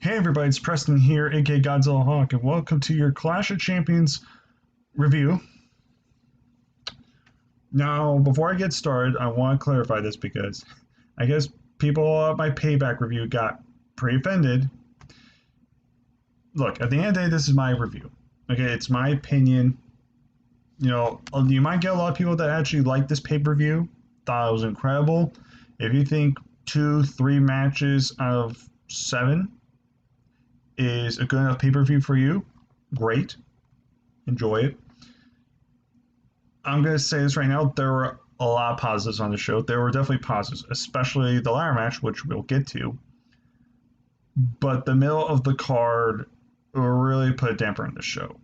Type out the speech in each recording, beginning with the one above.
Hey everybody, it's Preston here, aka Godzilla Hawk, and welcome to your Clash of Champions review. Now, before I get started, I want to clarify this because I guess people at my payback review got pretty offended. Look, at the end of the day, this is my review. Okay, it's my opinion. You might get a lot of people that actually like this pay-per-view, thought it was incredible. If you think 2-3 matches out of 7 is a good enough pay-per-view for you, great. Enjoy it. I'm going to say this right now. There were a lot of positives on the show. There were definitely positives, especially the ladder match, which we'll get to. But the middle of the card really put a damper on the show.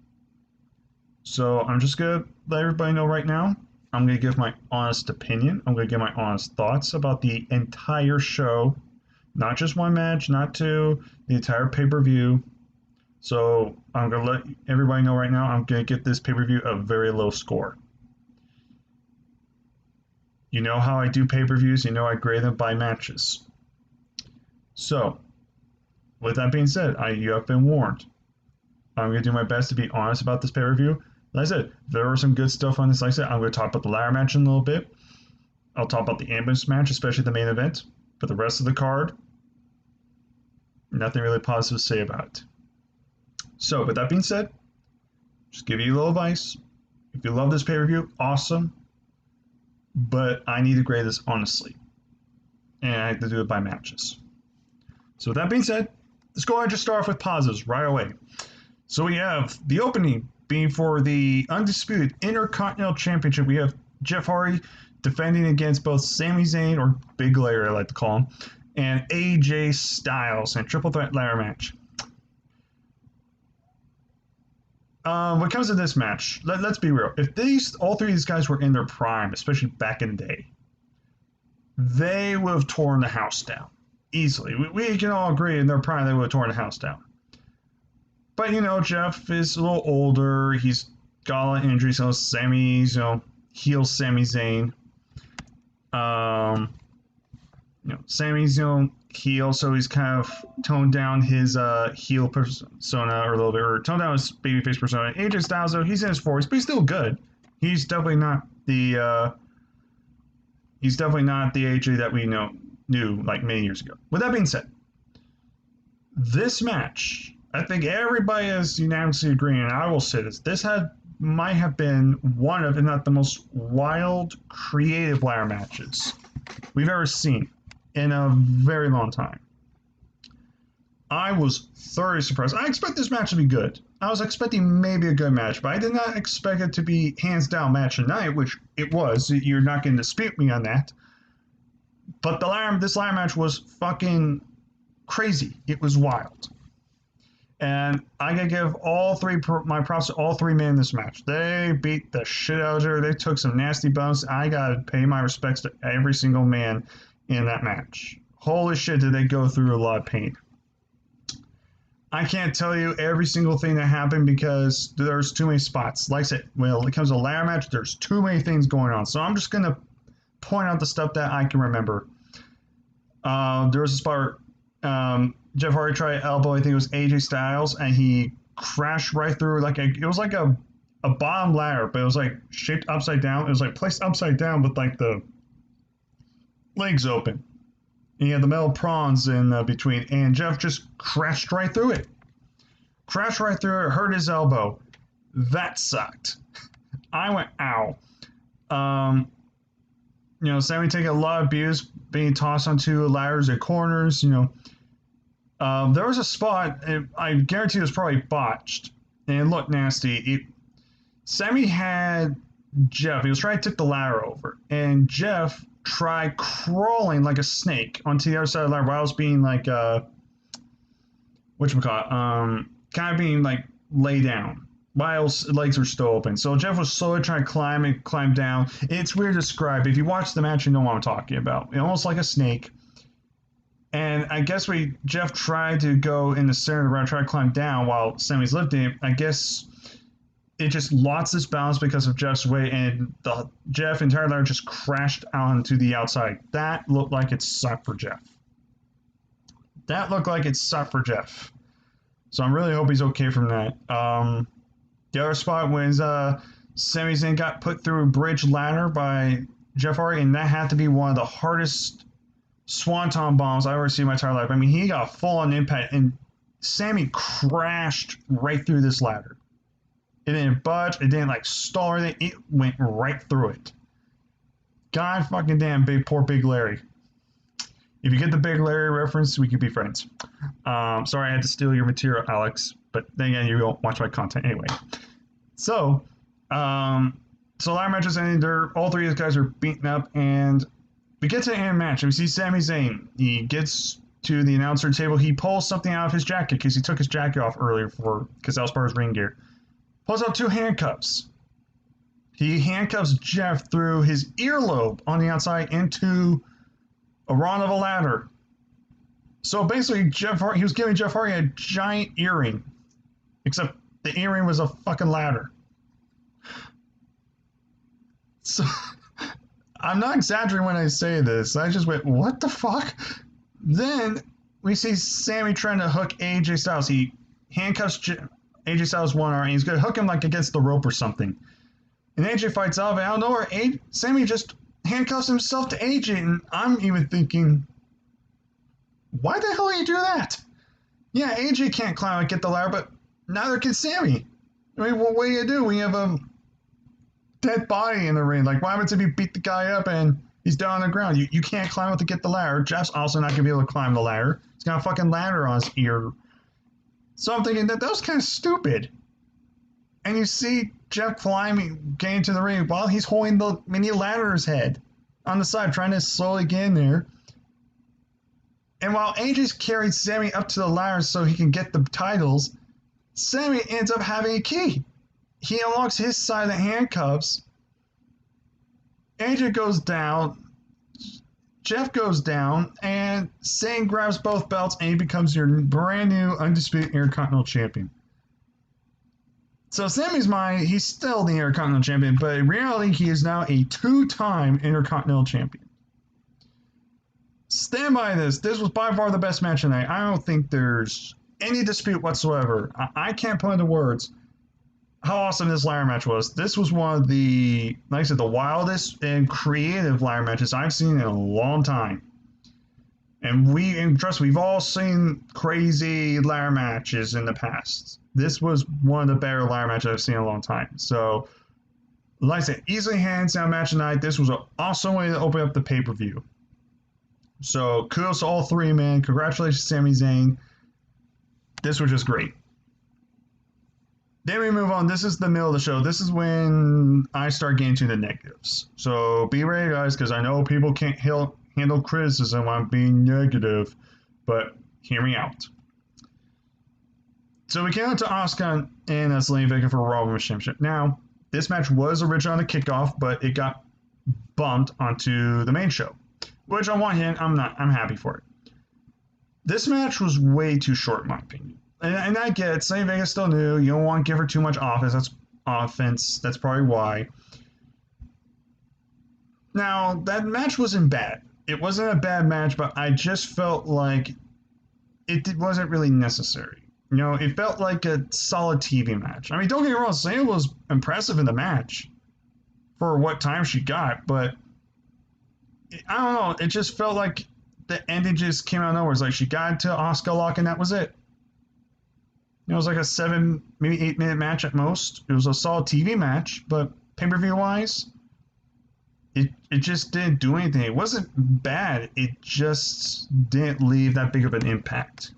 So I'm just going to let everybody know right now. I'm going to give my honest opinion. I'm going to give my honest thoughts about the entire show. Not just one match, not two, the entire pay-per-view. So I'm going to let everybody know right now, I'm going to give this pay-per-view a very low score. You know how I do pay-per-views, you know I grade them by matches. So, with that being said, you have been warned. I'm going to do my best to be honest about this pay-per-view. Like I said, there was some good stuff on this. Like I said, I'm going to talk about the ladder match in a little bit. I'll talk about the ambulance match, especially the main event. But the rest of the card, nothing really positive to say about it. So, with that being said, just give you a little advice. If you love this pay-per-view, awesome. But I need to grade this honestly. And I have to do it by matches. So, with that being said, let's go ahead and just start off with positives right away. So, we have the opening being for the undisputed Intercontinental Championship. We have Jeff Hardy defending against both Sami Zayn, or Big Larry I like to call him, and AJ Styles in a triple threat ladder match. When it comes to this match, let's be real. If all three of these guys were in their prime, especially back in the day, they would have torn the house down easily. We can all agree in their prime they would have torn the house down. But Jeff is a little older. He's got a lot of injuries. So Sammy's heel Sami Zayn. Sammy's heel, so he's kind of toned down his heel persona or a little bit, or toned down his babyface persona. AJ Styles, though, he's in his 40s, but he's still good. He's definitely not the AJ that we knew like many years ago. With that being said, this match, I think everybody is unanimously agreeing, and I will say this might have been one of, if not the most wild, creative ladder matches we've ever seen in a very long time. I was thoroughly surprised. I expect this match to be good. I was expecting maybe a good match, but I did not expect it to be hands down match of the night, which it was. You're not going to dispute me on that. But this ladder match was fucking crazy. It was wild. And I gotta give my props to all three men in this match. They beat the shit out of her. They took some nasty bumps. I gotta pay my respects to every single man in that match. Holy shit, did they go through a lot of pain. I can't tell you every single thing that happened because there's too many spots. Like I said, when it comes to a ladder match, there's too many things going on. So I'm just gonna point out the stuff that I can remember. There was a spot where Jeff Hardy tried to elbow, I think it was AJ Styles, and he crashed right through it was like a bottom ladder, but it was like shaped upside down. It was like placed upside down with like the legs open. And he had the metal prongs in between, and Jeff just crashed right through it. Crashed right through it, hurt his elbow. That sucked. I went, ow. Sammy taking a lot of abuse, being tossed onto ladders and corners, there was a spot, I guarantee it was probably botched, and it looked nasty. Sammy had Jeff, he was trying to tip the ladder over, and Jeff tried crawling like a snake onto the other side of the ladder while I was being like, kind of being like lay down while his legs were still open. So Jeff was slowly trying to climb down. It's weird to describe. If you watch the match, you know what I'm talking about. Almost like a snake. And I guess Jeff tried to go in the center of the round, try to climb down while Sammy's lifting. I guess it just lost its balance because of Jeff's weight, and Jeff entire ladder just crashed onto the outside. That looked like it sucked for Jeff. that looked like it sucked for Jeff. So I'm really hope he's okay from that. The other spot was Sami Zayn got put through a bridge ladder by Jeff Hardy, and that had to be one of the hardest swanton bombs I've ever seen in my entire life. I mean, he got full on impact, and Sami crashed right through this ladder. It didn't budge. It didn't like stall or anything. It went right through it. God fucking damn, poor Big Larry. If you get the Big Larry reference, we could be friends. Sorry I had to steal your material, Alex. But then again, you don't watch my content anyway. So ladder matches ending. All three of these guys are beaten up, and we get to the end match. And we see Sami Zayn. He gets to the announcer table. He pulls something out of his jacket because he took his jacket off earlier because that was part of his ring gear. Pulls out 2 handcuffs. He handcuffs Jeff through his earlobe on the outside into a run of a ladder. So basically, he was giving Jeff Hardy a giant earring, except the earring was a fucking ladder. So I'm not exaggerating when I say this. I just went, what the fuck? Then we see Sami trying to hook AJ Styles. He handcuffs AJ Styles one arm, and he's going to hook him like against the rope or something. And AJ fights off, and out of nowhere, Sami just handcuffs himself to AJ, and I'm even thinking, why the hell do you do that? Yeah, AJ can't climb and get the ladder, but neither can Sami. I mean, what do you do when you have a dead body in the ring? Like, what happens if you beat the guy up and he's down on the ground? You can't climb up to get the ladder. Jeff's also not going to be able to climb the ladder. He's got a fucking ladder on his ear. So I'm thinking that was kind of stupid. And you see Jeff climbing, getting to the ring while he's holding the mini ladder in his head on the side, trying to slowly get in there. And while AJ's carried Sami up to the ladder so he can get the titles, Sami ends up having a key. He unlocks his side of the handcuffs. AJ goes down. Jeff goes down, and Zayn grabs both belts, and he becomes your brand new undisputed Intercontinental Champion. So Sami's mind, he's still the Intercontinental Champion, but in reality, he is now a 2-time Intercontinental Champion. Stand by this. This was by far the best match tonight. I don't think there's any dispute whatsoever. I can't put into words how awesome this ladder match was. This was one of the, like I said, the wildest and creative ladder matches I've seen in a long time. And trust me, we've all seen crazy ladder matches in the past. This was one of the better ladder matches I've seen in a long time. So, like I said, easily hands down match tonight. This was an awesome way to open up the pay-per-view. So, kudos to all three, man. Congratulations, Sami Zayn. This was just great. Then we move on. This is the middle of the show. This is when I start getting to the negatives. So be ready, guys, because I know people can't handle criticism when I'm being negative, but hear me out. So we came out to Asuka and Zelina Vega for Raw Women's Championship. Now, this match was originally on the kickoff, but it got bumped onto the main show, which on one hand, I'm happy for it. This match was way too short, in my opinion. And I get it. Zelina Vega's still new. You don't want to give her too much offense. That's probably why. Now, that match wasn't bad. It wasn't a bad match, but I just felt like it wasn't really necessary. You know, it felt like a solid TV match. I mean, don't get me wrong. Zelina was impressive in the match for what time she got, but I don't know. It just felt like the ending just came out of nowhere. It's like she got into Asuka lock and that was it. It was like a 7, maybe 8-minute match at most. It was a solid TV match, but pay-per-view wise, it just didn't do anything. It wasn't bad. It just didn't leave that big of an impact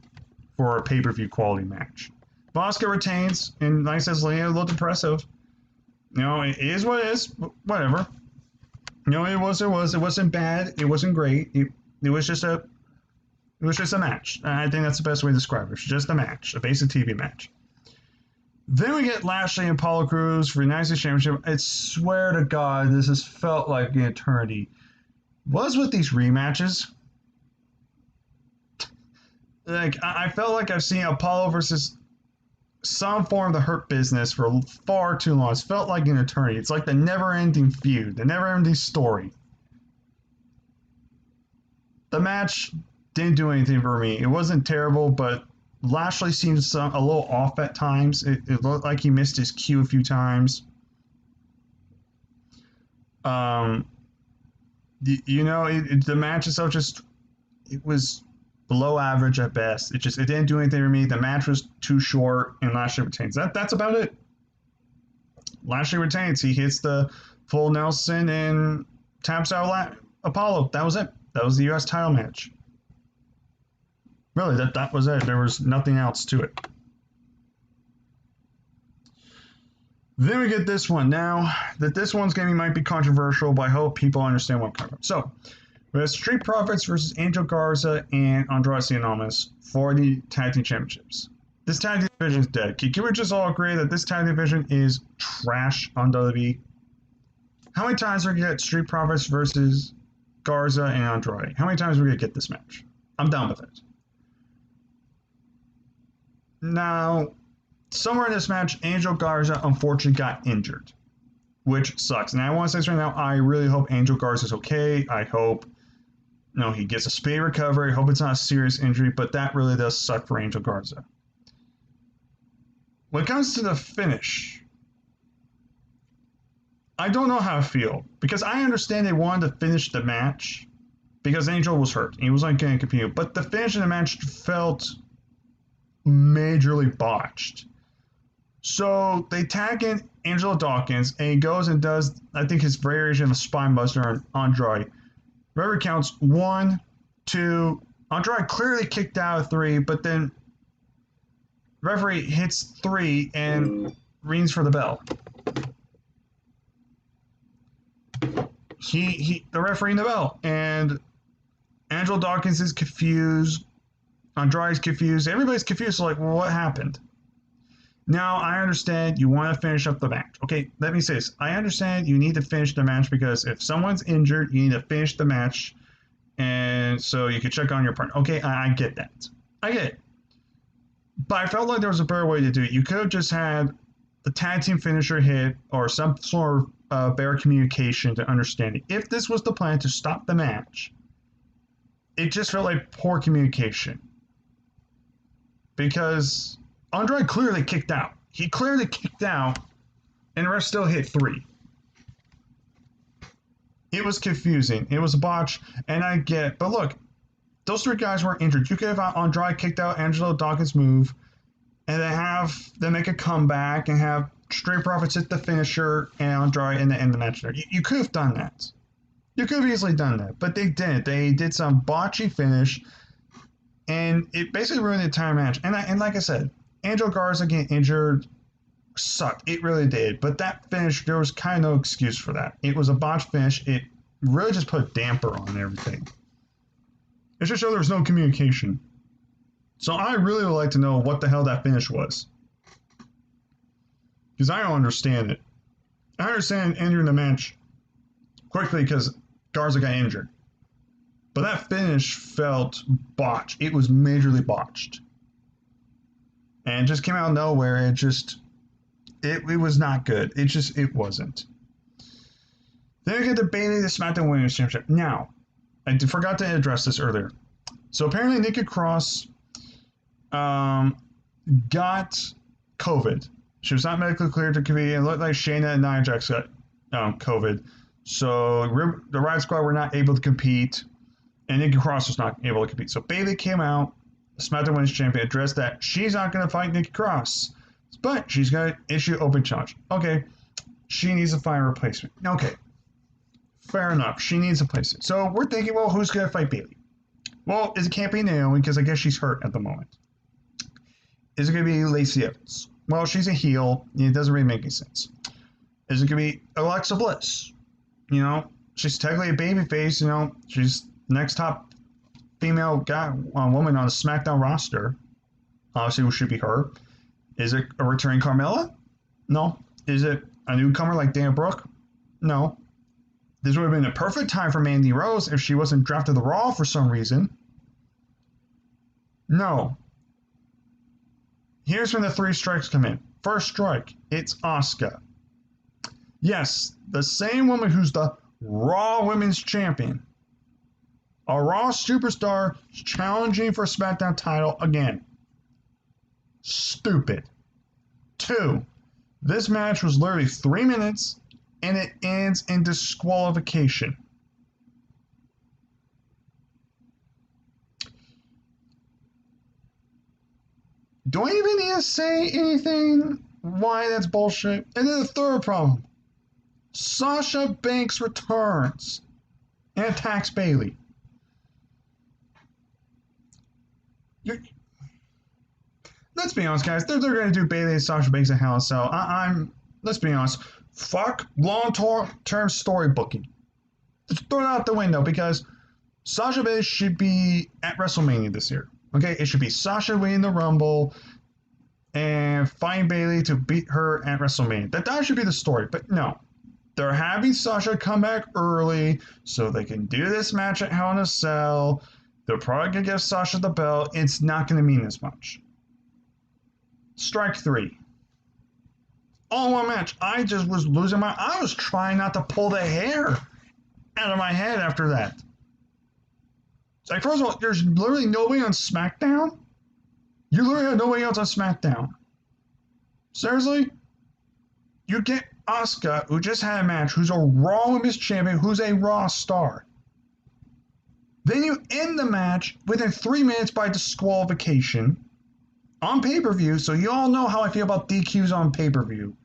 for a pay-per-view quality match. Asuka retains, and like I said, Zelina looked impressive. You know, it is what it is. Whatever. You know, it was. It wasn't bad. It wasn't great. It was just a match. I think that's the best way to describe it. It's just a match, a basic TV match. Then we get Lashley and Apollo Crews for the United States Championship. I swear to God, this has felt like an eternity. What's with these rematches? Like, I felt like I've seen Apollo versus some form of the Hurt Business for far too long. It's felt like an eternity. It's like the never-ending feud, the never-ending story. The match didn't do anything for me. It wasn't terrible, but Lashley seems a little off at times. It looked like he missed his cue a few times. The match itself it was below average at best. It didn't do anything for me. The match was too short, and Lashley retains. That's about it. Lashley retains. He hits the full Nelson and taps out Apollo. That was it. That was the U.S. title match. Really, that was it. There was nothing else to it. Then we get this one. Now, this one's going to might be controversial, but I hope people understand what I'm talking about. So, we have Street Profits versus Angel Garza and Andrade Cien for the Tag Team Championships. This tag team division is dead. Can we just all agree that this tag division is trash on WWE? How many times are we going to get Street Profits versus Garza and Andrade? How many times are we going to get this match? I'm done with it. Now, somewhere in this match, Angel Garza unfortunately got injured, which sucks. And I want to say this right now, I really hope Angel Garza is okay. I hope he gets a speedy recovery. I hope it's not a serious injury, but that really does suck for Angel Garza. When it comes to the finish, I don't know how to feel, because I understand they wanted to finish the match because Angel was hurt. He wasn't going to compete, but the finish of the match felt majorly botched. So they tag in Angelo Dawkins, and he goes and does, I think, his variation of a spine buster on Andrade. Whoever counts 1, 2. Andrade clearly kicked out of 3, but then referee hits 3 and rings for the bell. The referee in the bell, and Angelo Dawkins is confused. Andrade's confused. Everybody's confused. So, well, what happened? Now, I understand you want to finish up the match. Okay, let me say this. I understand you need to finish the match because if someone's injured, you need to finish the match, and so you can check on your partner. Okay, I get that. I get it. But I felt like there was a better way to do it. You could have just had the tag team finisher hit or some sort of better communication to understand it. If this was the plan to stop the match, it just felt like poor communication. Because Andrade clearly kicked out. He clearly kicked out, and the ref still hit 3. It was confusing. It was a botch, and I get. But look, those 3 guys weren't injured. You could have Andrade kicked out Angelo Dawkins' move, and then have them make a comeback and have Street Profits hit the finisher and Andrade in the end of the match there. You could have done that. You could have easily done that, but they didn't. They did some botchy finish, and it basically ruined the entire match. And like I said, Angel Garza getting injured sucked. It really did. But that finish, there was kind of no excuse for that. It was a botched finish. It really just put a damper on everything. It just showed there was no communication. So I really would like to know what the hell that finish was. Because I don't understand it. I understand ending the match quickly because Garza got injured. But that finish felt botched. It was majorly botched. And it just came out of nowhere. It was not good. It wasn't. Then we get to Bayley, the SmackDown Women's Championship. Now, I forgot to address this earlier. So apparently Nikki Cross got COVID. She was not medically cleared to compete. It looked like Shayna and Nia Jax got COVID. So the Riot Squad were not able to compete, and Nikki Cross was not able to compete. So Bayley came out, SmackDown Women's Champion, addressed that she's not going to fight Nikki Cross, but she's going to issue open challenge. Okay, she needs to find a replacement. Okay, fair enough. She needs a replacement. So we're thinking, well, who's going to fight Bayley? Well, it can't be Naomi because I guess she's hurt at the moment. Is it going to be Lacey Evans? Well, she's a heel. It doesn't really make any sense. Is it going to be Alexa Bliss? She's technically a babyface. She's next top female woman on the SmackDown roster. Obviously, it should be her. Is it a returning Carmella? No. Is it a newcomer like Dana Brooke? No. This would have been a perfect time for Mandy Rose if she wasn't drafted to Raw for some reason. No. Here's when the 3 strikes come in. First strike, it's Asuka. Yes, the same woman who's the Raw Women's Champion. A Raw superstar challenging for a SmackDown title again. Stupid. 2, this match was literally 3 minutes and it ends in disqualification. Do I even need to say anything why that's bullshit? And then the third problem. Sasha Banks returns and attacks Bayley. Let's be honest, guys. They're going to do Bayley and Sasha Banks in Hell in a Cell. Let's be honest. Fuck long-term story booking. Just throw it out the window because Sasha Banks should be at WrestleMania this year. Okay, it should be Sasha winning the Rumble and find Bayley to beat her at WrestleMania. That should be the story, but no. They're having Sasha come back early so they can do this match at Hell in a Cell. They're probably going to give Sasha the belt. It's not going to mean as much. Strike 3. All in one match. I just was losing my... I was trying not to pull the hair out of my head after that. It's like, first of all, there's literally nobody on SmackDown? You literally have nobody else on SmackDown. Seriously? You get Asuka, who just had a match, who's a Raw Women's Champion, who's a Raw star. Then you end the match within 3 minutes by disqualification on pay-per-view, so you all know how I feel about DQs on pay-per-view.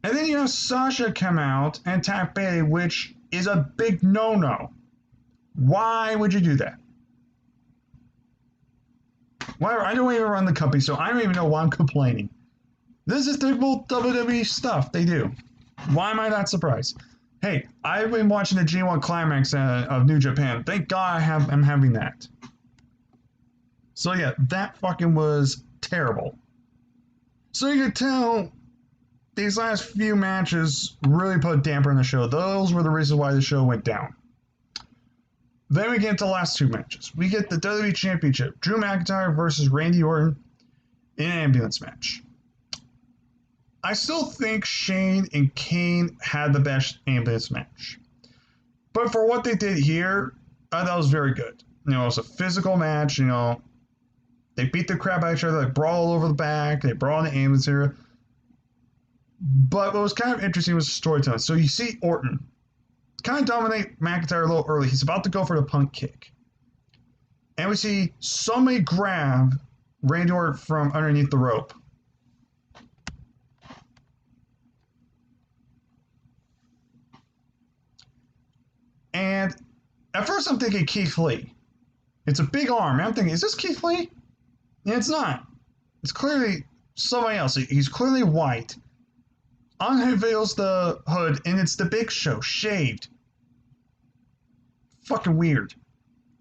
And then you have Sasha come out and attack Bayley, which is a big no-no. Why would you do that? Whatever, I don't even run the company, so I don't even know why I'm complaining. This is typical WWE stuff they do. Why am I not surprised? Hey, I've been watching the G1 Climax of New Japan. Thank God I'm having that. So yeah, that fucking was terrible. So you could tell these last few matches really put a damper on the show. Those were the reasons why the show went down. Then we get into the last 2 matches. We get the WWE Championship. Drew McIntyre versus Randy Orton in an ambulance match. I still think Shane and Kane had the best ambulance match. But for what they did here, I thought it was very good. You know, it was a physical match, you know. They beat the crap out of each other, they brawled all over the back, they brawled in the ambulance area. But what was kind of interesting was the storytelling. So you see Orton kind of dominate McIntyre a little early. He's about to go for the punt kick. And we see somebody grab Randy Orton from underneath the rope. And at first I'm thinking Keith Lee. It's a big arm. And I'm thinking, is this Keith Lee? And it's not. It's clearly somebody else. He's clearly white. Unveils the hood, and it's the Big Show, shaved. Fucking weird.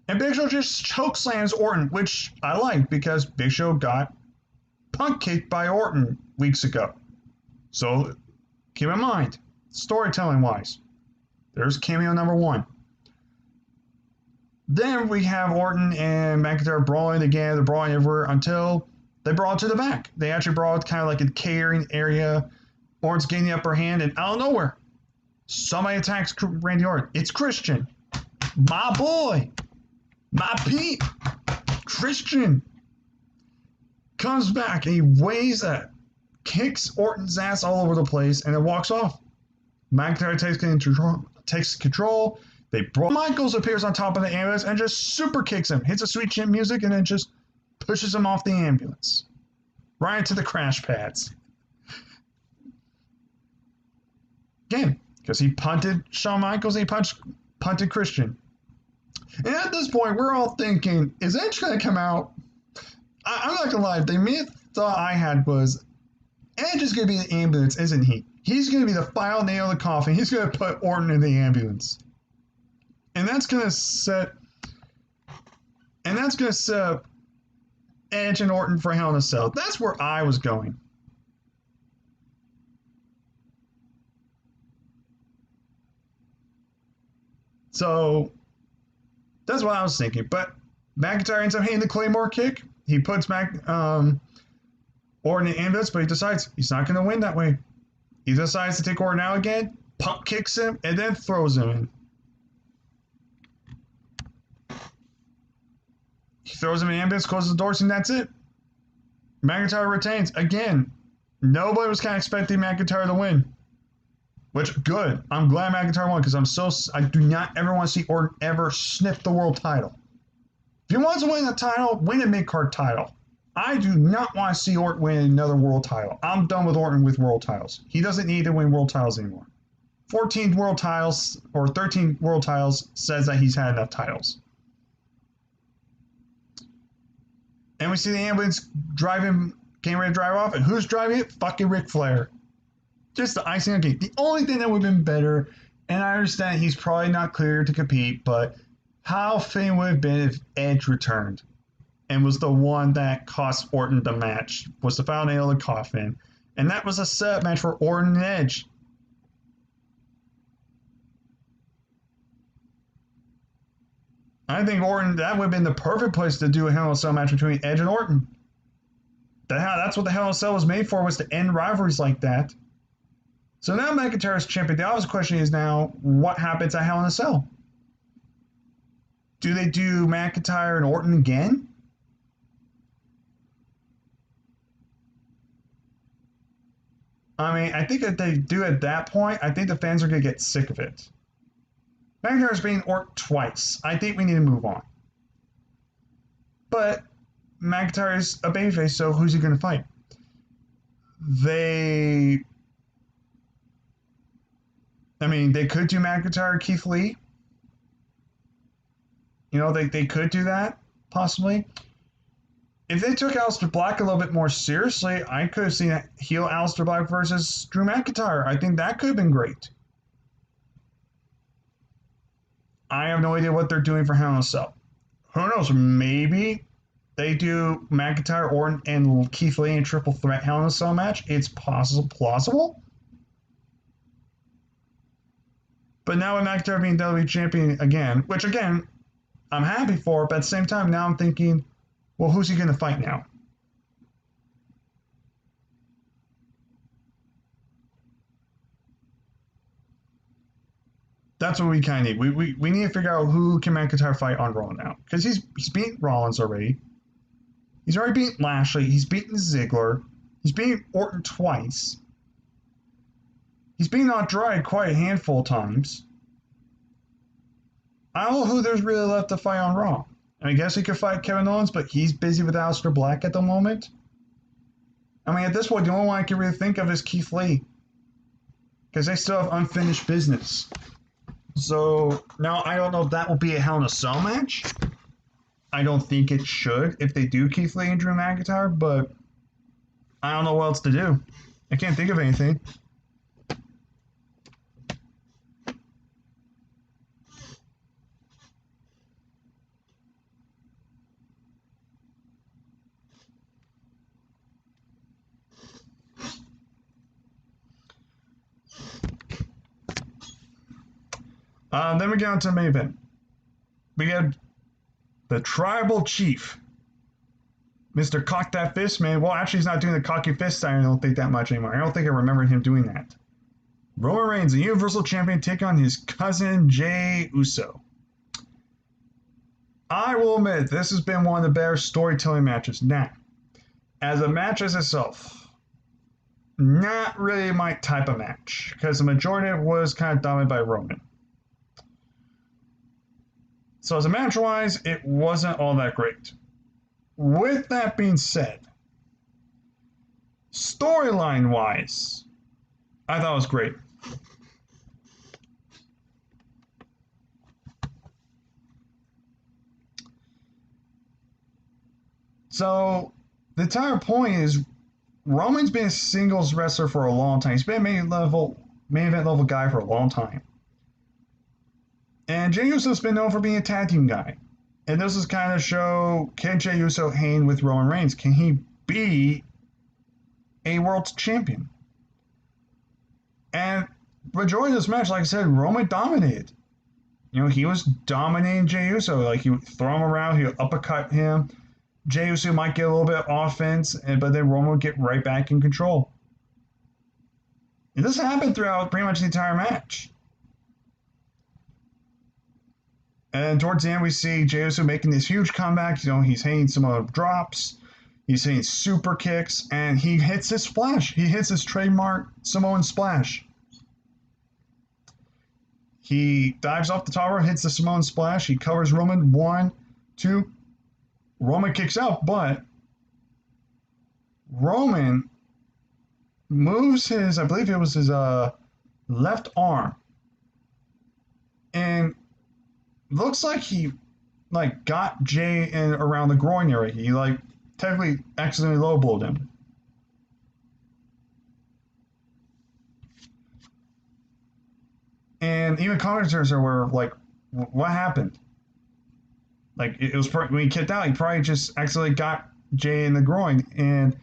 And Big Show just chokeslams Orton, which I like because Big Show got punt kicked by Orton weeks ago. So keep in mind, storytelling wise, there's cameo number 1. Then we have Orton and McIntyre brawling again. They're brawling everywhere until they brawl to the back. They actually brawl kind of like a catering area. Orton's getting the upper hand, and out of nowhere, somebody attacks Randy Orton. It's Christian. My boy. My peep. Christian comes back, and he waves that, kicks Orton's ass all over the place, and then walks off. McIntyre takes control. They brawl. Michaels appears on top of the ambulance and just super kicks him. Hits a sweet chin music, and then just pushes him off the ambulance. Right into the crash pads. Again, because he punted Shawn Michaels and he punted Christian. And at this point, we're all thinking, is Edge going to come out? I'm not going to lie. The main thought I had was, Edge is going to be in the ambulance, isn't he? He's going to be the final nail in the coffin. He's going to put Orton in the ambulance. And that's going to set up Edge and Orton for Hell in a Cell. That's where I was going. So that's what I was thinking. But McIntyre ends up hitting the Claymore kick. He puts Orton in the ambulance, but he decides he's not going to win that way. He decides to take Orton out again, pump kicks him, and then throws him in. He throws him in the ambulance, closes the doors, and that's it. McIntyre retains. Again, nobody was kind of expecting McIntyre to win. Which, good. I'm glad McIntyre won because I do not ever want to see Orton ever sniff the world title. If he wants to win a title, win a mid-card title. I do not want to see Orton win another world title. I'm done with Orton with world titles. He doesn't need to win world titles anymore. 14 world titles or 13 world titles says that he's had enough titles. And we see the ambulance getting ready to drive off. And who's driving it? Fucking Ric Flair. Just the icing on the cake. The only thing that would have been better, and I understand he's probably not clear to compete, but how fitting would have been if Edge returned and was the one that cost Orton the match, was the final nail in the coffin. And that was a setup match for Orton and Edge. I think Orton, that would have been the perfect place to do a Hell in a Cell match between Edge and Orton. That's what the Hell in a Cell was made for, was to end rivalries like that. So now McIntyre's champion. The obvious question is now, what happens at Hell in a Cell? Do they do McIntyre and Orton again? I mean, I think if they do at that point, I think the fans are going to get sick of it. McIntyre's beaten Orton twice. I think we need to move on. But McIntyre's a babyface, so who's he going to fight? They could do McIntyre, Keith Lee. You know, they could do that, possibly. If they took Aleister Black a little bit more seriously, I could have seen a heel Aleister Black versus Drew McIntyre. I think that could have been great. I have no idea what they're doing for Hell in a Cell. Who knows? Maybe they do McIntyre, Orton, and Keith Lee in a triple threat Hell in a Cell match. It's plausible. But now with McIntyre being WWE champion again, which again, I'm happy for, but at the same time, now I'm thinking, well, who's he going to fight now? That's what we kind of need. We need to figure out who can McIntyre fight on Raw now. Because he's beaten Rollins already. He's already beaten Lashley. He's beaten Ziggler. He's beaten Orton twice. He's beaten Andrade quite a handful of times. I don't know who there's really left to fight on Raw. I guess he could fight Kevin Owens, but he's busy with Aleister Black at the moment. I mean, at this point, the only one I can really think of is Keith Lee. Because they still have unfinished business. So, now I don't know if that will be a Hell in a Cell match. I don't think it should if they do Keith Lee and Drew McIntyre, but I don't know what else to do. I can't think of anything. Then we get on to the main event. We have the Tribal Chief, Mr. Cock That Fist Man. Well, actually, he's not doing the cocky fist sign, I don't think, that much anymore. I don't think I remember him doing that. Roman Reigns, the Universal Champion, take on his cousin, Jey Uso. I will admit, this has been one of the better storytelling matches. Now, as a match as itself, not really my type of match, because the majority of it was kind of dominated by Roman. So as a match-wise, it wasn't all that great. With that being said, storyline-wise, I thought it was great. So the entire point is Roman's been a singles wrestler for a long time. He's been a main event level guy for a long time. And Jey Uso's been known for being a tag team guy. And this is kind of show, can Jey Uso hang with Roman Reigns? Can he be a world champion? And majority of this match, like I said, Roman dominated. You know, he was dominating Jey Uso. Like, he would throw him around, he would uppercut him. Jey Uso might get a little bit of offense, but then Roman would get right back in control. And this happened throughout pretty much the entire match. And towards the end, we see Jey Uso making this huge comeback. You know, he's hitting some drops, he's hitting super kicks, and he hits his splash. He hits his trademark Samoan splash. He dives off the top rope, hits the Samoan splash. He covers Roman. 1, 2. Roman kicks out, but Roman moves his, I believe it was his left arm, and looks like he got Jay in around the groin area. He technically accidentally low blowed him. And even commentators were like, "What happened?" Like it was when he kicked out, he probably just accidentally got Jay in the groin. And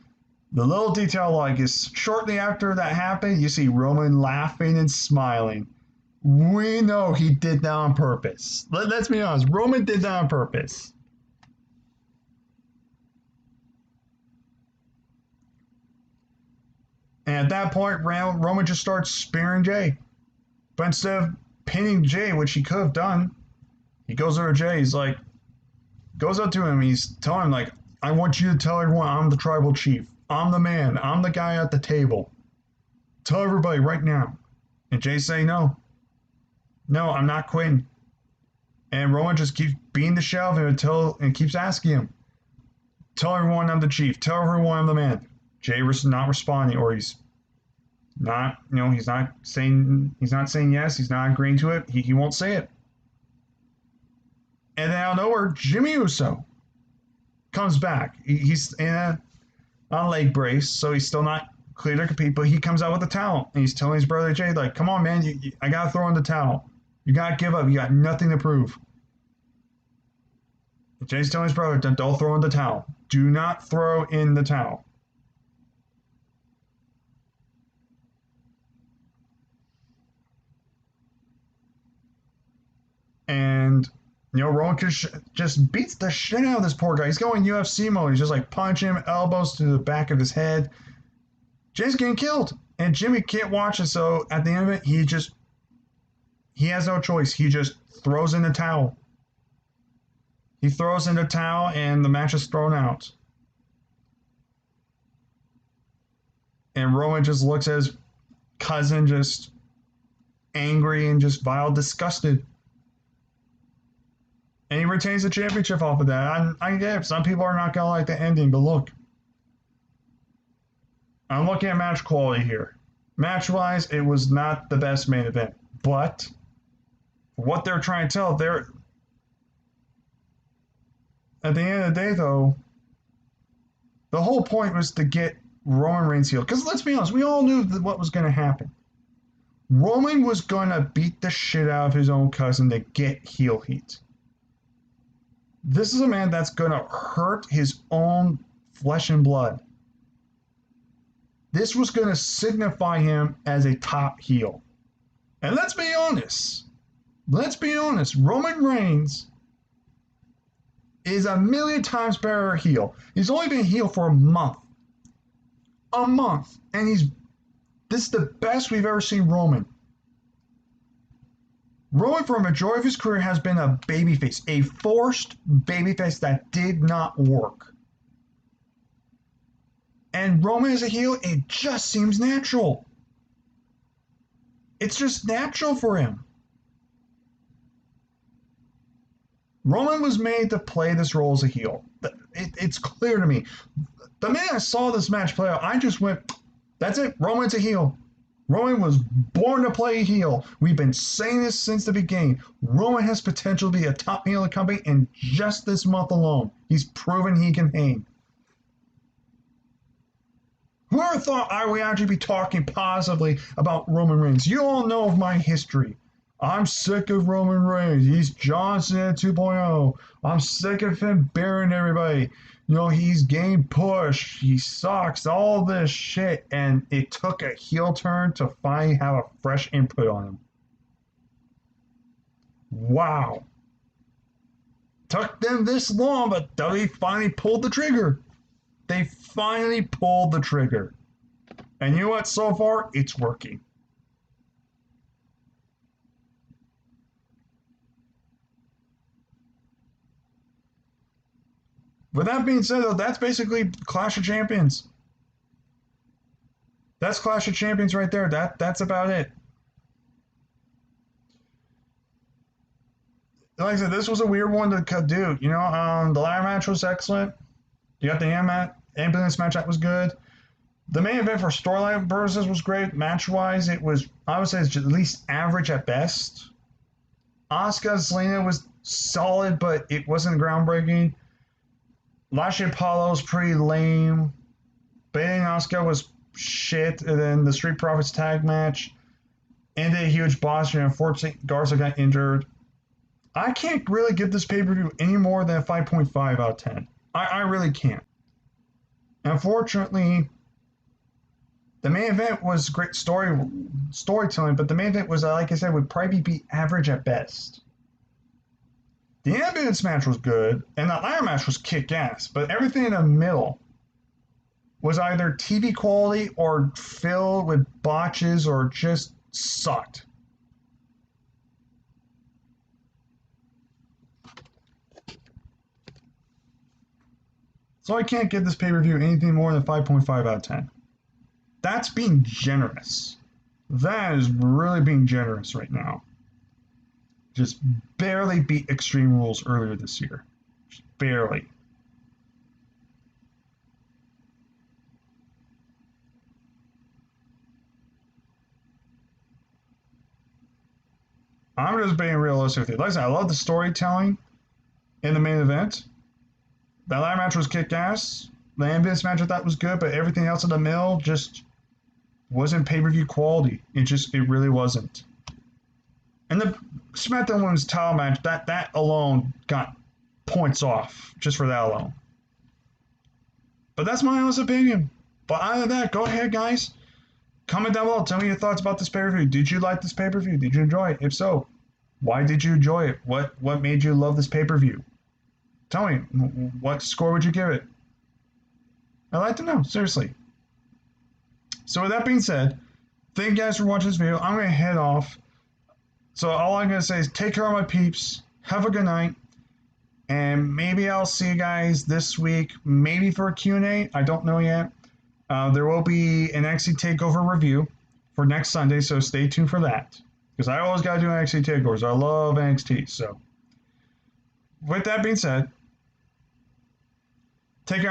the little detail is shortly after that happened, you see Roman laughing and smiling. We know he did that on purpose. Let's be honest, Roman did that on purpose. And at that point, Roman just starts spearing Jay. But instead of pinning Jay, which he could have done, he goes over to Jay. He's like, goes up to him. He's telling him, I want you to tell everyone I'm the tribal chief. I'm the man. I'm the guy at the table. Tell everybody right now. And Jay's saying, no. No, I'm not quitting. And Roman just keeps beating the shit out of him and keeps asking him, tell everyone I'm the chief. Tell everyone I'm the man. Jay is not responding, or he's not, he's not saying yes. He's not agreeing to it. He won't say it. And then out of nowhere, Jimmy Uso comes back. He's in a leg brace, so he's still not clear to compete, but he comes out with a towel, and he's telling his brother Jay, come on, man, I got to throw in the towel. You got to give up. You got nothing to prove. And Jay's telling his brother, don't throw in the towel. Do not throw in the towel. And, Roman just beats the shit out of this poor guy. He's going UFC mode. He's just punching him, elbows to the back of his head. Jay's getting killed. And Jimmy can't watch it, so at the end of it, he has no choice. He just throws in the towel. He throws in the towel, and the match is thrown out. And Roman just looks at his cousin, just angry and just vile, disgusted. And he retains the championship off of that. I get it. Some people are not going to like the ending, but look. I'm looking at match quality here. Match-wise, it was not the best main event. But what they're trying to tell, at the end of the day, though, the whole point was to get Roman Reigns healed. Because let's be honest, we all knew what was going to happen. Roman was going to beat the shit out of his own cousin to get heel heat. This is a man that's going to hurt his own flesh and blood. This was going to signify him as a top heel. And let's be honest. Roman Reigns is a million times better heel. He's only been heel for a month. And this is the best we've ever seen Roman. Roman, for a majority of his career, has been a babyface, a forced babyface that did not work. And Roman as a heel, it just seems natural. It's just natural for him. Roman was made to play this role as a heel. It's clear to me. The minute I saw this match play out, I just went, that's it, Roman's a heel. Roman was born to play a heel. We've been saying this since the beginning. Roman has potential to be a top heel of the company, and just this month alone, he's proven he can hang. Whoever thought I would actually be talking positively about Roman Reigns? You all know of my history. I'm sick of Roman Reigns. He's John Cena 2.0. I'm sick of him burying everybody. He's getting pushed. He sucks. All this shit. And it took a heel turn to finally have a fresh input on him. Wow. Took them this long, but they finally pulled the trigger. They finally pulled the trigger. And you know what? So far, it's working. With that being said, though, that's basically Clash of Champions. That's Clash of Champions right there. That's about it. Like I said, this was a weird one to do. The ladder match was excellent. You got the ambulance match that was good. The main event for storyline purposes was great. Match wise, it was, I would say, it's at least average at best. Asuka Selena was solid, but it wasn't groundbreaking. Lashley Apollo was pretty lame. Bailey and Asuka was shit. And then the Street Profits tag match ended a huge boss. Unfortunately, Garza got injured. I can't really give this pay-per-view any more than a 5.5 out of 10. I really can't. Unfortunately, the main event was great storytelling, but the main event was, like I said, would probably be average at best. The ambulance match was good, and the ladder match was kick-ass, but everything in the middle was either TV quality or filled with botches or just sucked. So I can't give this pay-per-view anything more than 5.5 out of 10. That's being generous. That is really being generous right now. Just barely beat Extreme Rules earlier this year. Just barely. I'm just being realistic with you. Like I said, I love the storytelling in the main event. That ladder match was kick-ass. The ambulance match I thought was good, but everything else in the middle just wasn't pay-per-view quality. It really wasn't. And the SmackDown Women's title match, that alone got points off just for that alone. But that's my honest opinion. But other than that, go ahead, guys. Comment down below. Tell me your thoughts about this pay-per-view. Did you like this pay-per-view? Did you enjoy it? If so, why did you enjoy it? What made you love this pay-per-view? Tell me, what score would you give it? I'd like to know, seriously. So with that being said, thank you guys for watching this video. I'm going to head off. So all I'm going to say is take care of my peeps. Have a good night. And maybe I'll see you guys this week, maybe for a Q&A. I don't know yet. There will be an NXT TakeOver review for next Sunday, so stay tuned for that. Because I always got to do NXT TakeOvers. I love NXT. So with that being said, take care.